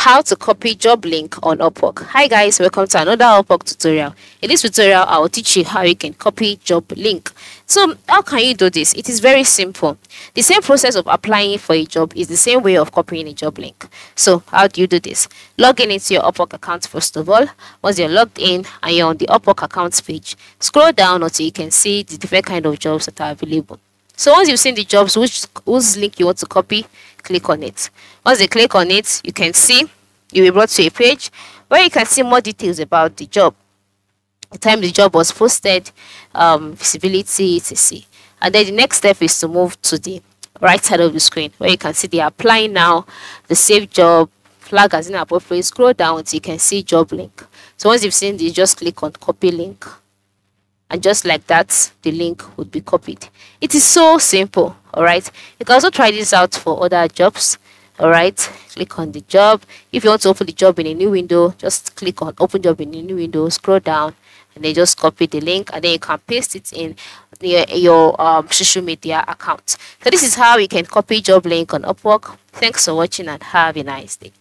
how to copy job link on Upwork. Hi guys, welcome to another Upwork tutorial. In this tutorial, I will teach you how you can copy job link. So how can you do this? It is very simple. The same process of applying for a job is the same way of copying a job link. So how do you do this? Log in into your Upwork account first of all. Once you're logged in and you're on the Upwork accounts page, scroll down until you can see the different kind of jobs that are available. So once you've seen the jobs, whose link you want to copy, click on it. Once you click on it, you can see you'll be brought to a page where you can see more details about the job, the time the job was posted, visibility, etc. And then the next step is to move to the right side of the screen where you can see the apply now, the save job, flag as inappropriate. Scroll down until you can see job link. So once you've seen this, just click on copy link. And just like that, the link would be copied. It is so simple. All right, you can also try this out for other jobs. All right, click on the job. If you want to open the job in a new window, just click on open job in a new window, scroll down, and then just copy the link, and then you can paste it in your social media account. So this is how you can copy job link on Upwork. Thanks for watching and have a nice day.